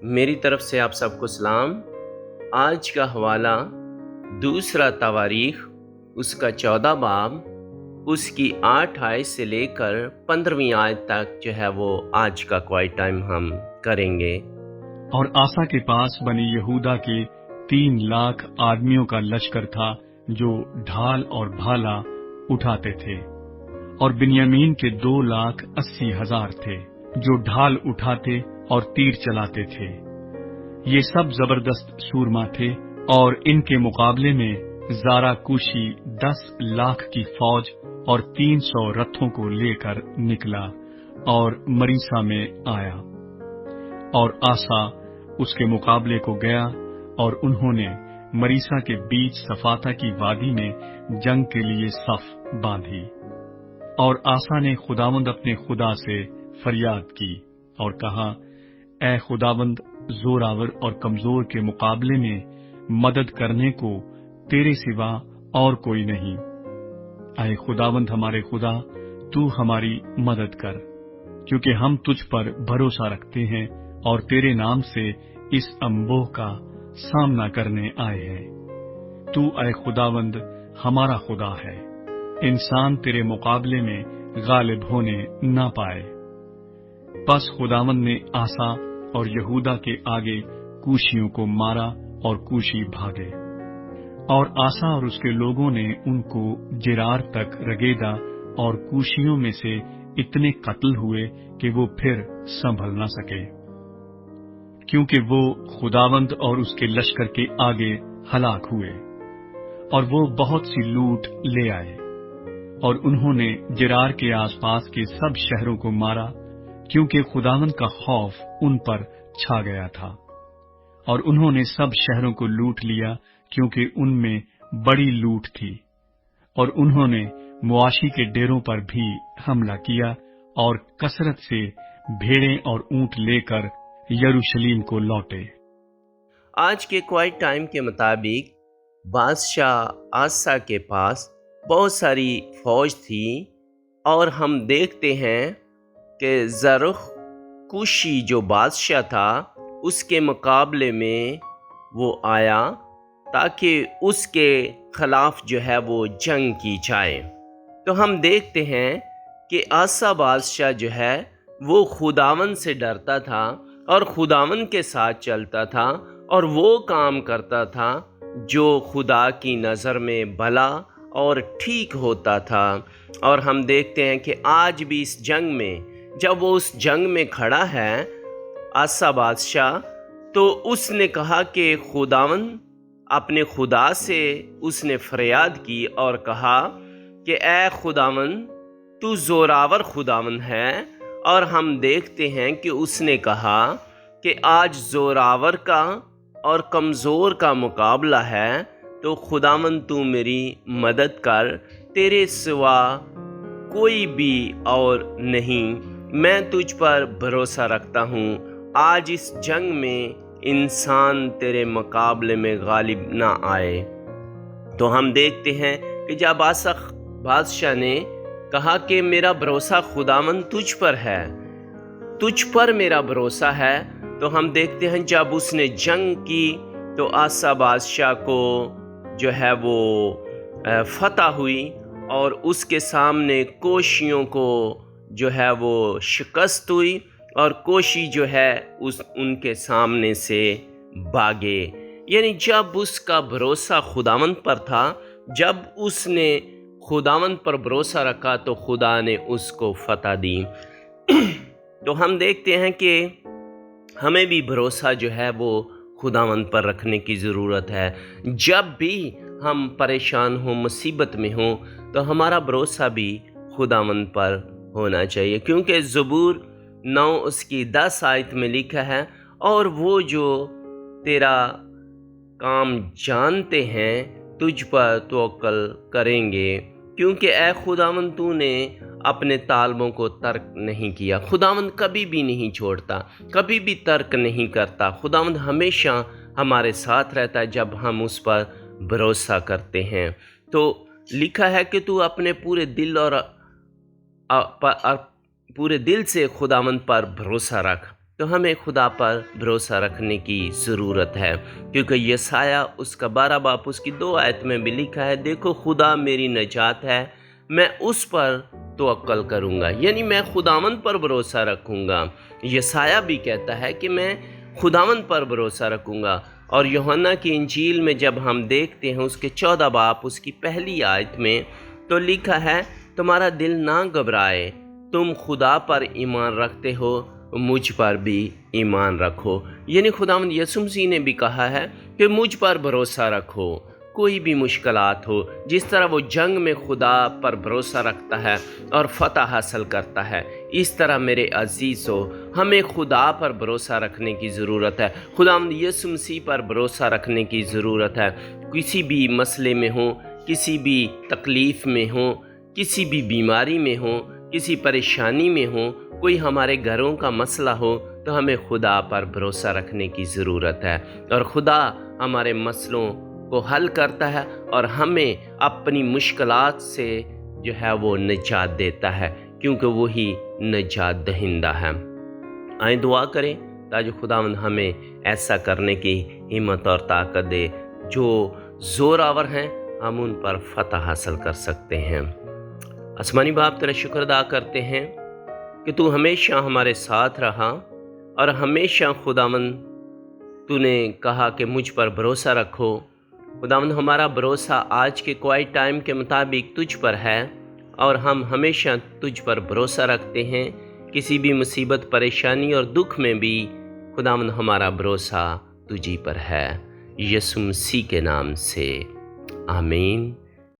میری طرف سے آپ سب کو سلام۔ آج کا حوالہ دوسرا تواریخ اس کا 14 باب اس کی 8 آیت سے لے کر 15ویں آیت تک جو ہے وہ آج کا کوائٹ ٹائم ہم کریں گے۔ اور آسا کے پاس بنی یہودا کے 3 لاکھ آدمیوں کا لشکر تھا جو ڈھال اور بھالا اٹھاتے تھے، اور بنیامین کے 2,80,000 تھے جو ڈھال اٹھاتے اور تیر چلاتے تھے۔ یہ سب زبردست سورما تھے، اور ان کے مقابلے میں زارا کوشی 10 لاکھ کی فوج اور 300 رتھوں کو لے کر نکلا اور مریسا میں آیا، اور آسا اس کے مقابلے کو گیا، اور انہوں نے مریسا کے بیچ صفاتا کی وادی میں جنگ کے لیے صف باندھی۔ اور آسا نے خداوند اپنے خدا سے فریاد کی اور کہا، اے خداوند، زوراور اور کمزور کے مقابلے میں مدد کرنے کو تیرے سوا اور کوئی نہیں۔ اے خداوند ہمارے خدا، تو ہماری مدد کر، کیونکہ ہم تجھ پر بھروسہ رکھتے ہیں اور تیرے نام سے اس انبوہ کا سامنا کرنے آئے ہیں۔ تو اے خداوند ہمارا خدا ہے، انسان تیرے مقابلے میں غالب ہونے نہ پائے۔ پس خداوند نے آسا اور یہودا کے آگے کوشیوں کو مارا اور کوشی بھاگے، اور آسا اور اس کے لوگوں نے ان کو جرار تک رگیدا، اور کوشیوں میں سے اتنے قتل ہوئے کہ وہ پھر سنبھل نہ سکے، کیونکہ وہ خداوند اور اس کے لشکر کے آگے ہلاک ہوئے۔ اور وہ بہت سی لوٹ لے آئے، اور انہوں نے جرار کے آس پاس کے سب شہروں کو مارا، کیونکہ خداوند کا خوف ان پر چھا گیا تھا۔ اور انہوں نے سب شہروں کو لوٹ لیا، کیونکہ ان میں بڑی لوٹ تھی۔ اور انہوں نے مواشی کے ڈیروں پر بھی حملہ کیا، اور کثرت سے بھیڑیں اور اونٹ لے کر یروشلم کو لوٹے۔ آج کے کوائٹ ٹائم کے مطابق بادشاہ آسا کے پاس بہت ساری فوج تھی، اور ہم دیکھتے ہیں کہ زرخ کوشی جو بادشاہ تھا اس کے مقابلے میں وہ آیا تاکہ اس کے خلاف جو ہے وہ جنگ کی جائے۔ تو ہم دیکھتے ہیں کہ آسا بادشاہ جو ہے وہ خداوند سے ڈرتا تھا اور خداوند کے ساتھ چلتا تھا، اور وہ کام کرتا تھا جو خدا کی نظر میں بھلا اور ٹھیک ہوتا تھا۔ اور ہم دیکھتے ہیں کہ آج بھی اس جنگ میں جب وہ اس جنگ میں کھڑا ہے آسا بادشاہ، تو اس نے کہا کہ خداوند، اپنے خدا سے اس نے فریاد کی اور کہا کہ اے خداوند، تو زوراور خداوند ہے۔ اور ہم دیکھتے ہیں کہ اس نے کہا کہ آج زوراور کا اور کمزور کا مقابلہ ہے، تو خداوند تو میری مدد کر، تیرے سوا کوئی بھی اور نہیں، میں تجھ پر بھروسہ رکھتا ہوں۔ آج اس جنگ میں انسان تیرے مقابلے میں غالب نہ آئے۔ تو ہم دیکھتے ہیں کہ جب آسا بادشاہ نے کہا کہ میرا بھروسہ خداوند تجھ پر ہے، تجھ پر میرا بھروسہ ہے، تو ہم دیکھتے ہیں جب اس نے جنگ کی تو آسا بادشاہ کو جو ہے وہ فتح ہوئی، اور اس کے سامنے کوشیوں کو جو ہے وہ شکست ہوئی، اور کوشی جو ہے ان کے سامنے سے بھاگے۔ یعنی جب اس کا بھروسہ خداوند پر تھا، جب اس نے خداوند پر بھروسہ رکھا تو خدا نے اس کو فتح دی۔ تو ہم دیکھتے ہیں کہ ہمیں بھی بھروسہ جو ہے وہ خداوند پر رکھنے کی ضرورت ہے۔ جب بھی ہم پریشان ہوں، مصیبت میں ہوں، تو ہمارا بھروسہ بھی خداوند پر ہونا چاہیے، کیونکہ زبور 9 اس کی 10 آیت میں لکھا ہے، اور وہ جو تیرا کام جانتے ہیں تجھ پر توکل کریں گے، کیونکہ اے خداوند تو نے اپنے طالبوں کو ترک نہیں کیا۔ خداوند کبھی بھی نہیں چھوڑتا، کبھی بھی ترک نہیں کرتا۔ خداوند ہمیشہ ہمارے ساتھ رہتا ہے جب ہم اس پر بھروسہ کرتے ہیں۔ تو لکھا ہے کہ تو اپنے پورے دل سے خداوند پر بھروسہ رکھ۔ تو ہمیں خدا پر بھروسہ رکھنے کی ضرورت ہے، کیونکہ یسایہ اس کا 12 باب اس کی 2 آیت میں بھی لکھا ہے، دیکھو خدا میری نجات ہے، میں اس پر توکل کروں گا، یعنی میں خداوند پر بھروسہ رکھوں گا۔ یسایہ بھی کہتا ہے کہ میں خداوند پر بھروسہ رکھوں گا۔ اور یوحنا کی انجیل میں جب ہم دیکھتے ہیں اس کے 14 باب اس کی پہلی آیت میں تو لکھا ہے، تمہارا دل نہ گھبرائے، تم خدا پر ایمان رکھتے ہو، مجھ پر بھی ایمان رکھو۔ یعنی خداوند یسوع مسیح نے بھی کہا ہے کہ مجھ پر بھروسہ رکھو، کوئی بھی مشکلات ہو، جس طرح وہ جنگ میں خدا پر بھروسہ رکھتا ہے اور فتح حاصل کرتا ہے، اس طرح میرے عزیزو ہمیں خدا پر بھروسہ رکھنے کی ضرورت ہے، خداوند یسوع مسیح پر بھروسہ رکھنے کی ضرورت ہے۔ کسی بھی مسئلے میں ہوں، کسی بھی تکلیف میں ہوں، کسی بھی بیماری میں ہوں، کسی پریشانی میں ہوں، کوئی ہمارے گھروں کا مسئلہ ہو تو ہمیں خدا پر بھروسہ رکھنے کی ضرورت ہے، اور خدا ہمارے مسئلوں کو حل کرتا ہے اور ہمیں اپنی مشکلات سے جو ہے وہ نجات دیتا ہے، کیونکہ وہی نجات دہندہ ہے۔ آئیں دعا کریں تاکہ خداوند ہمیں ایسا کرنے کی ہمت اور طاقت دے، جو زور آور ہیں ہم ان پر فتح حاصل کر سکتے ہیں۔ آسمانی باپ تیرا شکر ادا کرتے ہیں کہ تو ہمیشہ ہمارے ساتھ رہا، اور ہمیشہ خداوند تو نے کہا کہ مجھ پر بھروسہ رکھو۔ خداوند ہمارا بھروسہ آج کے کوائٹ ٹائم کے مطابق تجھ پر ہے، اور ہم ہمیشہ تجھ پر بھروسہ رکھتے ہیں، کسی بھی مصیبت، پریشانی اور دکھ میں بھی خداوند ہمارا بھروسہ تجھی پر ہے، یسوع مسیح کے نام سے آمین۔